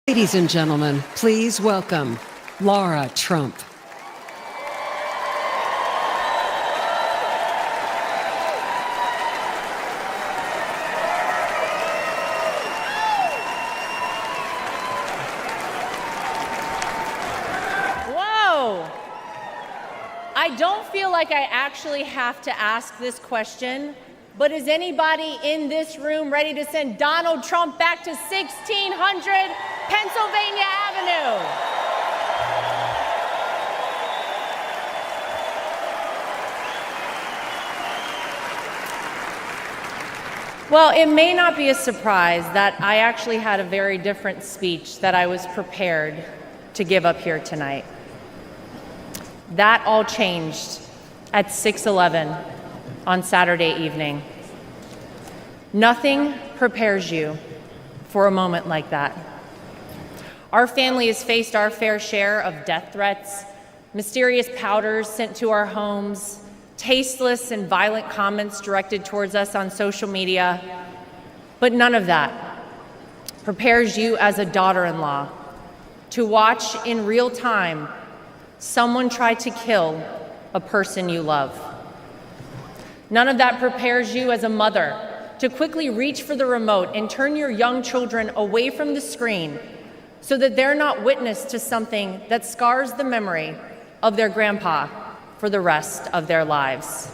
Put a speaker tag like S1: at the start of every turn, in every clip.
S1: Ladies and gentlemen, please welcome Lara Trump.
S2: Whoa! I don't feel like I actually have to ask this question, but is anybody in this room ready to send Donald Trump back to 1600 Pennsylvania Avenue? Well, it may not be a surprise that I actually had a very different speech that I was prepared to give up here tonight. That all changed at 6:11 on Saturday evening. Nothing prepares you for a moment like that. Our family has faced our fair share of death threats, mysterious powders sent to our homes, tasteless and violent comments directed towards us on social media, but none of that prepares you as a daughter-in-law to watch in real time someone try to kill a person you love. None of that prepares you as a mother to quickly reach for the remote and turn your young children away from the screen so that they're not witness to something that scars the memory of their grandpa for the rest of their lives.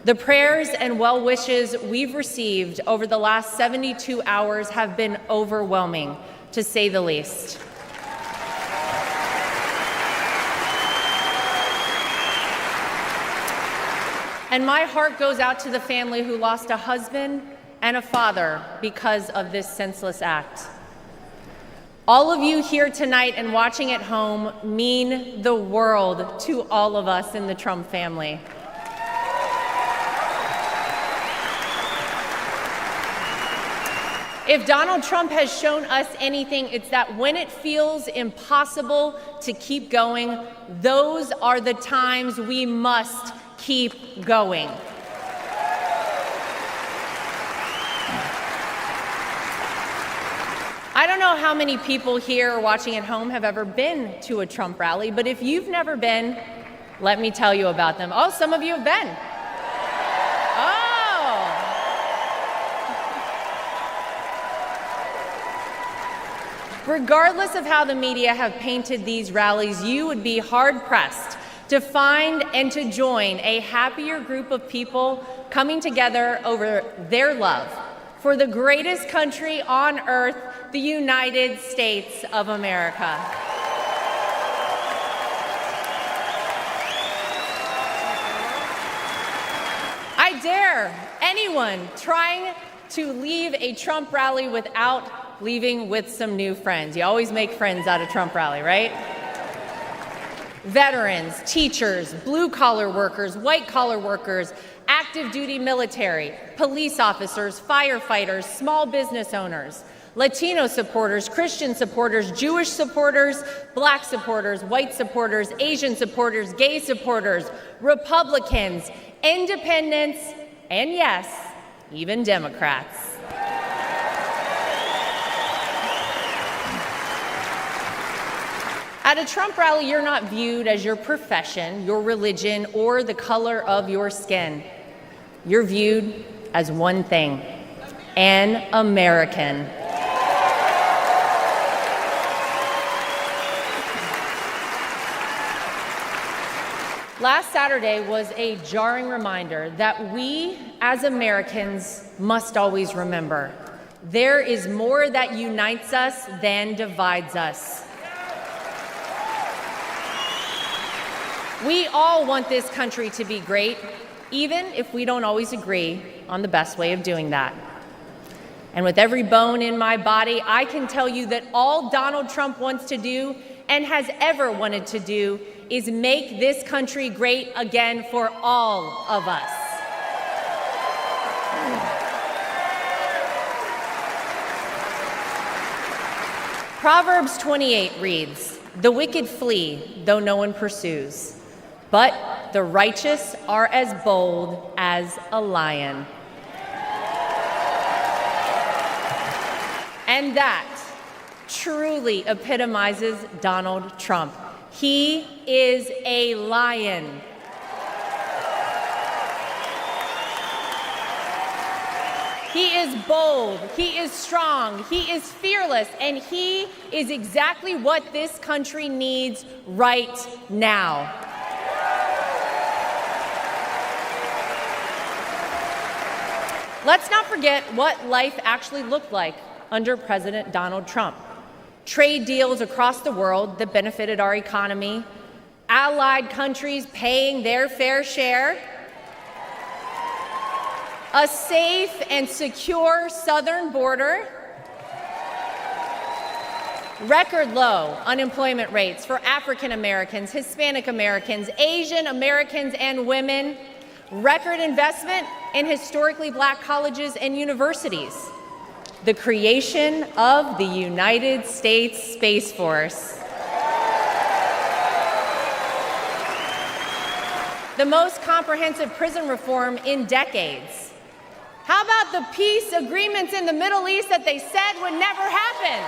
S2: The prayers and well wishes we've received over the last 72 hours have been overwhelming, to say the least. And my heart goes out to the family who lost a husband and a father because of this senseless act. All of you here tonight and watching at home mean the world to all of us in the Trump family. If Donald Trump has shown us anything, it's that when it feels impossible to keep going, those are the times we must keep going. I don't know how many people here or watching at home have ever been to a Trump rally, but if you've never been, let me tell you about them. Oh, some of you have been. Oh. Regardless of how the media have painted these rallies, you would be hard-pressed to find and to join a happier group of people coming together over their love for the greatest country on earth, the United States of America. I dare anyone trying to leave a Trump rally without leaving with some new friends. You always make friends at a Trump rally, right? Veterans, teachers, blue-collar workers, white-collar workers, active duty military, police officers, firefighters, small business owners, Latino supporters, Christian supporters, Jewish supporters, black supporters, white supporters, Asian supporters, gay supporters, Republicans, independents, and yes, even Democrats. At a Trump rally, you're not viewed as your profession, your religion, or the color of your skin. You're viewed as one thing: an American. Last Saturday was a jarring reminder that we, as Americans, must always remember: there is more that unites us than divides us. We all want this country to be great, even if we don't always agree on the best way of doing that. And with every bone in my body, I can tell you that all Donald Trump wants to do and has ever wanted to do is make this country great again for all of us. Proverbs 28 reads, "The wicked flee, though no one pursues, but the righteous are as bold as a lion." And that truly epitomizes Donald Trump. He is a lion. He is bold, he is strong, he is fearless, and he is exactly what this country needs right now. Let's not forget what life actually looked like under President Donald Trump. Trade deals across the world that benefited our economy, allied countries paying their fair share, a safe and secure southern border, record low unemployment rates for African Americans, Hispanic Americans, Asian Americans, and women, record investment in historically black colleges and universities, the creation of the United States Space Force, the most comprehensive prison reform in decades. How about the peace agreements in the Middle East that they said would never happen?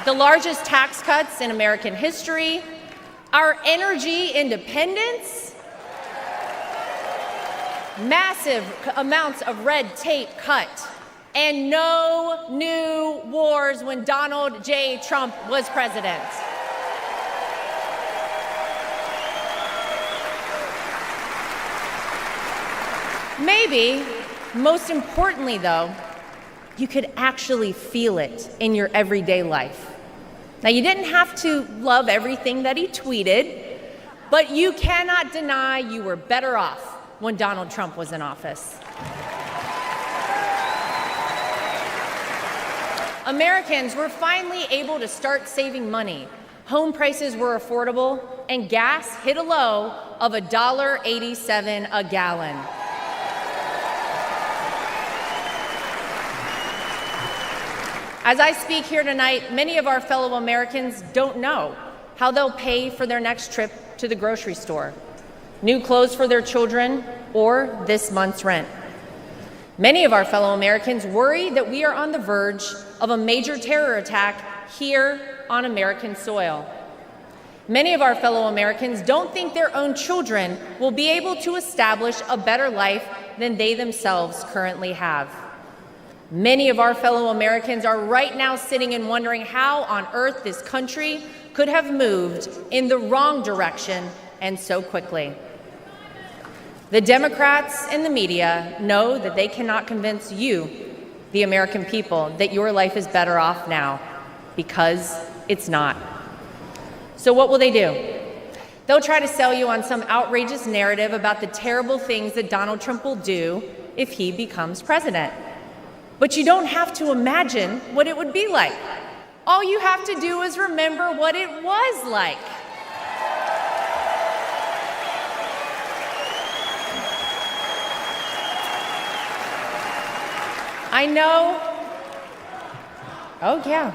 S2: The largest tax cuts in American history, our energy independence, massive amounts of red tape cut, and no new wars when Donald J. Trump was president. Maybe, most importantly though, you could actually feel it in your everyday life. Now, you didn't have to love everything that he tweeted, but you cannot deny you were better off when Donald Trump was in office. Americans were finally able to start saving money. Home prices were affordable, and gas hit a low of $1.87 a gallon. As I speak here tonight, many of our fellow Americans don't know how they'll pay for their next trip to the grocery store, new clothes for their children, or this month's rent. Many of our fellow Americans worry that we are on the verge of a major terror attack here on American soil. Many of our fellow Americans don't think their own children will be able to establish a better life than they themselves currently have. Many of our fellow Americans are right now sitting and wondering how on earth this country could have moved in the wrong direction and so quickly. The Democrats and the media know that they cannot convince you, the American people, that your life is better off now, because it's not. So what will they do? They'll try to sell you on some outrageous narrative about the terrible things that Donald Trump will do if he becomes president. But you don't have to imagine what it would be like. All you have to do is remember what it was like. I know. Oh, yeah.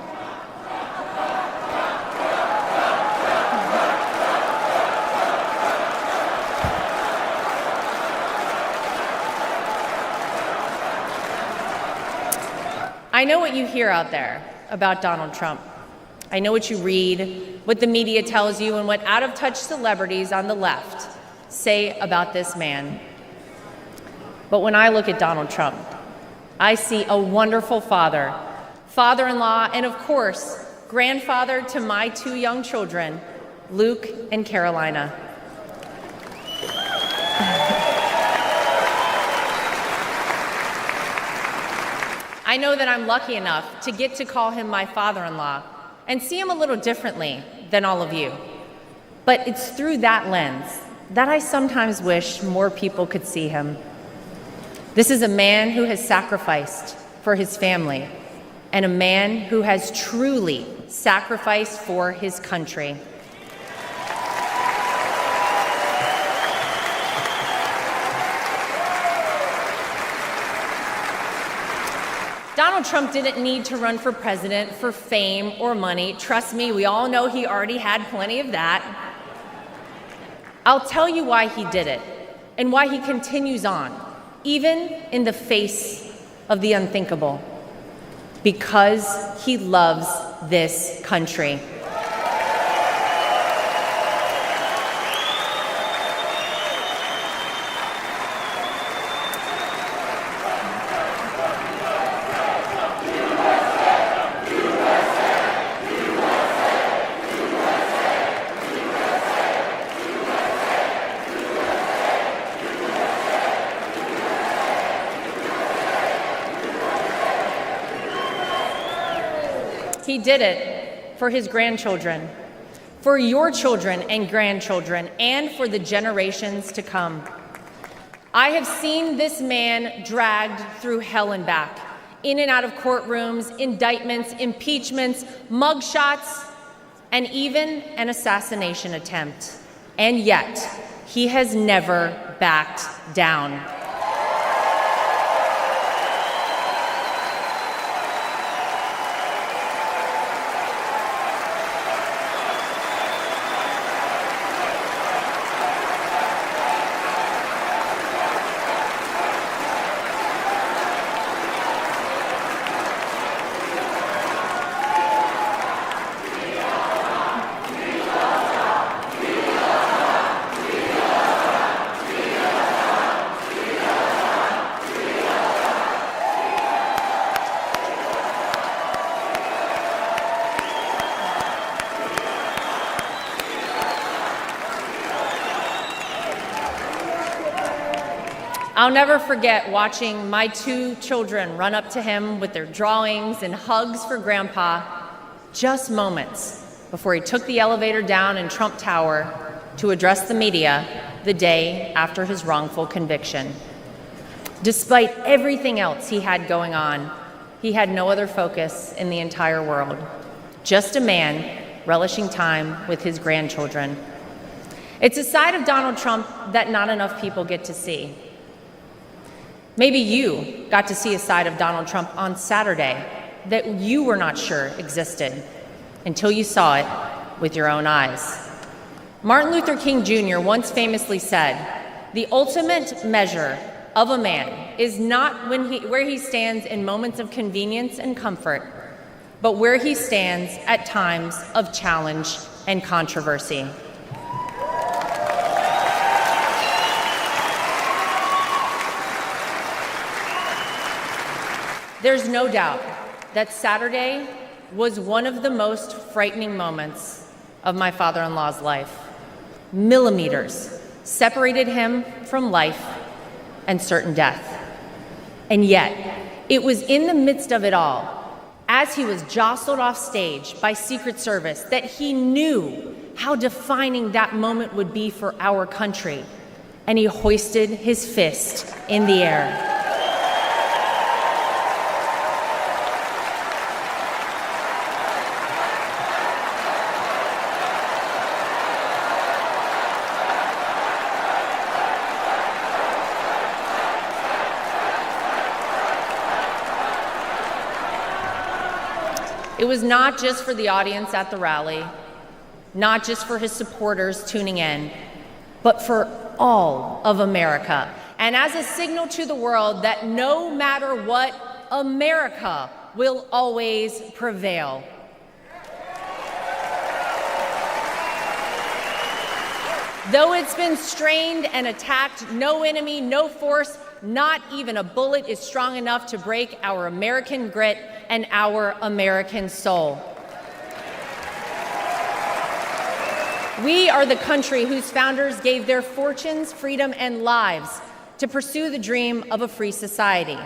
S2: I know what you hear out there about Donald Trump. I know what you read, what the media tells you, and what out-of-touch celebrities on the left say about this man. But when I look at Donald Trump, I see a wonderful father, father-in-law, and of course, grandfather to my two young children, Luke and Carolina. I know that I'm lucky enough to get to call him my father-in-law and see him a little differently than all of you. But it's through that lens that I sometimes wish more people could see him. This is a man who has sacrificed for his family and a man who has truly sacrificed for his country. Donald Trump didn't need to run for president for fame or money. Trust me, we all know he already had plenty of that. I'll tell you why he did it and why he continues on, even in the face of the unthinkable, because he loves this country. He did it for his grandchildren, for your children and grandchildren, and for the generations to come. I have seen this man dragged through hell and back, in and out of courtrooms, indictments, impeachments, mugshots, and even an assassination attempt. And yet, he has never backed down. I'll never forget watching my two children run up to him with their drawings and hugs for Grandpa, just moments before he took the elevator down in Trump Tower to address the media the day after his wrongful conviction. Despite everything else he had going on, he had no other focus in the entire world, just a man relishing time with his grandchildren. It's a side of Donald Trump that not enough people get to see. Maybe you got to see a side of Donald Trump on Saturday that you were not sure existed until you saw it with your own eyes. Martin Luther King Jr. once famously said, "The ultimate measure of a man is not where he stands in moments of convenience and comfort, but where he stands at times of challenge and controversy." There's no doubt that Saturday was one of the most frightening moments of my father-in-law's life. Millimeters separated him from life and certain death. And yet, it was in the midst of it all, as he was jostled off stage by Secret Service, that he knew how defining that moment would be for our country, and he hoisted his fist in the air. It was not just for the audience at the rally, not just for his supporters tuning in, but for all of America. And as a signal to the world that no matter what, America will always prevail. Though it's been strained and attacked, no enemy, no force, not even a bullet is strong enough to break our American grit and our American soul. We are the country whose founders gave their fortunes, freedom, and lives to pursue the dream of a free society.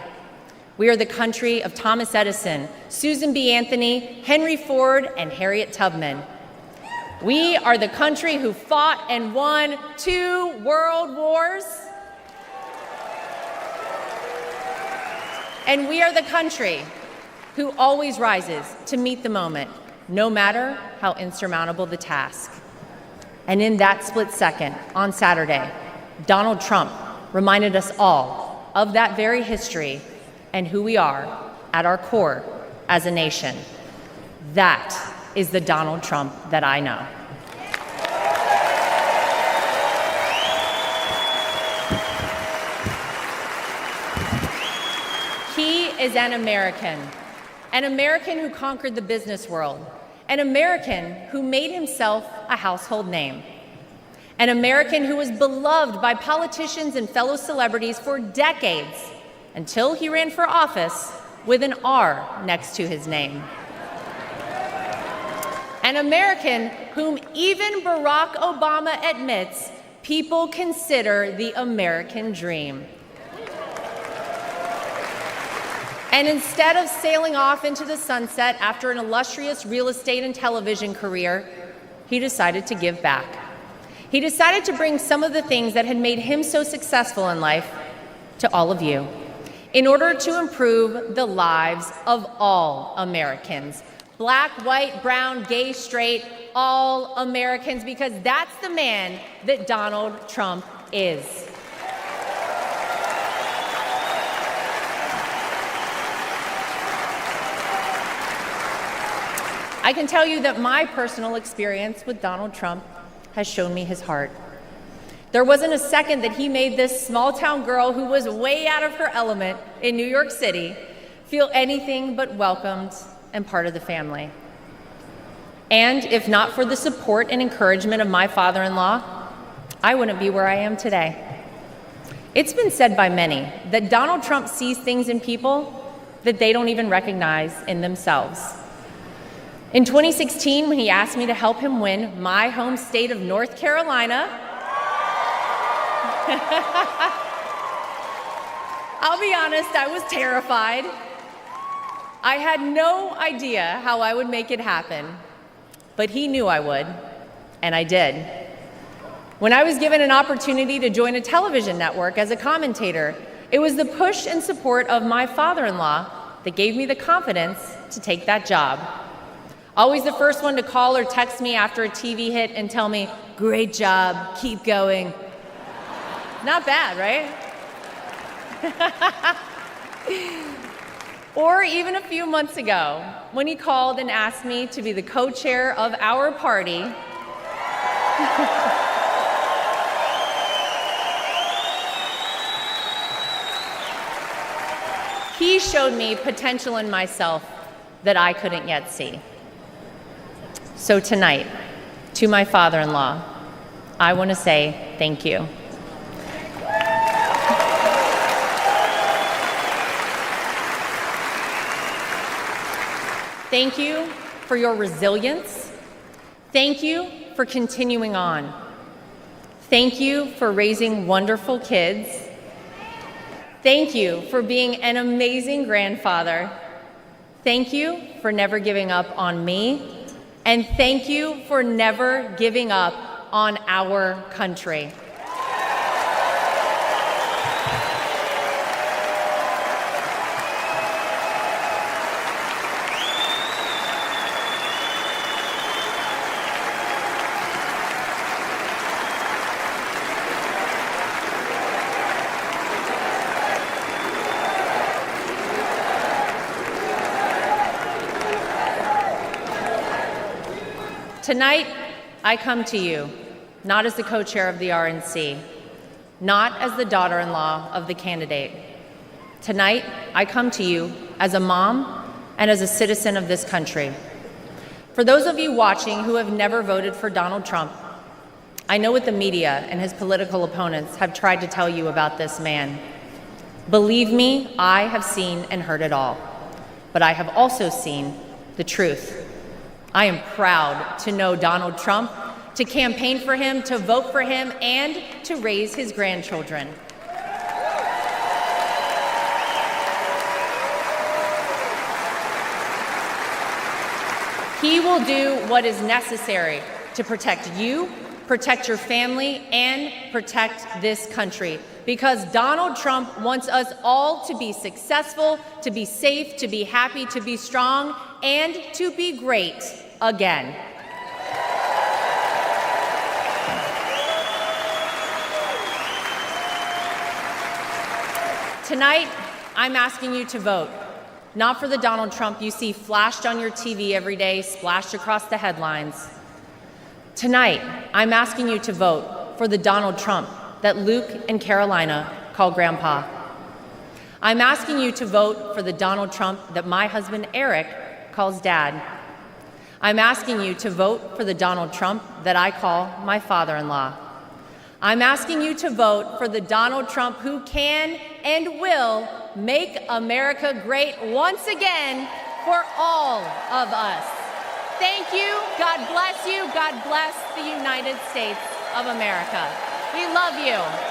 S2: We are the country of Thomas Edison, Susan B. Anthony, Henry Ford, and Harriet Tubman. We are the country who fought and won 2 world wars. And we are the country who always rises to meet the moment, no matter how insurmountable the task. And in that split second, on Saturday, Donald Trump reminded us all of that very history and who we are at our core as a nation. That is the Donald Trump that I know. He is an American who conquered the business world, an American who made himself a household name, an American who was beloved by politicians and fellow celebrities for decades until he ran for office with an R next to his name. An American whom even Barack Obama admits people consider the American dream. And instead of sailing off into the sunset after an illustrious real estate and television career, he decided to give back. He decided to bring some of the things that had made him so successful in life to all of you in order to improve the lives of all Americans. Black, white, brown, gay, straight, all Americans, because that's the man that Donald Trump is. I can tell you that my personal experience with Donald Trump has shown me his heart. There wasn't a second that he made this small-town girl who was way out of her element in New York City feel anything but welcomed and part of the family. And if not for the support and encouragement of my father-in-law, I wouldn't be where I am today. It's been said by many that Donald Trump sees things in people that they don't even recognize in themselves. In 2016, when he asked me to help him win my home state of North Carolina, I'll be honest, I was terrified. I had no idea how I would make it happen, but he knew I would, and I did. When I was given an opportunity to join a television network as a commentator, it was the push and support of my father-in-law that gave me the confidence to take that job. Always the first one to call or text me after a TV hit and tell me, "Great job, keep going." Not bad, right? Or even a few months ago, when he called and asked me to be the co-chair of our party, he showed me potential in myself that I couldn't yet see. So tonight, to my father-in-law, I want to say thank you. Thank you for your resilience. Thank you for continuing on. Thank you for raising wonderful kids. Thank you for being an amazing grandfather. Thank you for never giving up on me. And thank you for never giving up on our country. Tonight, I come to you, not as the co-chair of the RNC, not as the daughter-in-law of the candidate. Tonight, I come to you as a mom and as a citizen of this country. For those of you watching who have never voted for Donald Trump, I know what the media and his political opponents have tried to tell you about this man. Believe me, I have seen and heard it all, but I have also seen the truth. I am proud to know Donald Trump, to campaign for him, to vote for him, and to raise his grandchildren. He will do what is necessary to protect you, protect your family, and protect this country. Because Donald Trump wants us all to be successful, to be safe, to be happy, to be strong, and to be great again. Tonight, I'm asking you to vote, not for the Donald Trump you see flashed on your TV every day, splashed across the headlines. Tonight, I'm asking you to vote for the Donald Trump that Luke and Carolina call Grandpa. I'm asking you to vote for the Donald Trump that my husband Eric calls Dad. I'm asking you to vote for the Donald Trump that I call my father-in-law. I'm asking you to vote for the Donald Trump who can and will make America great once again for all of us. Thank you. God bless you. God bless the United States of America. We love you.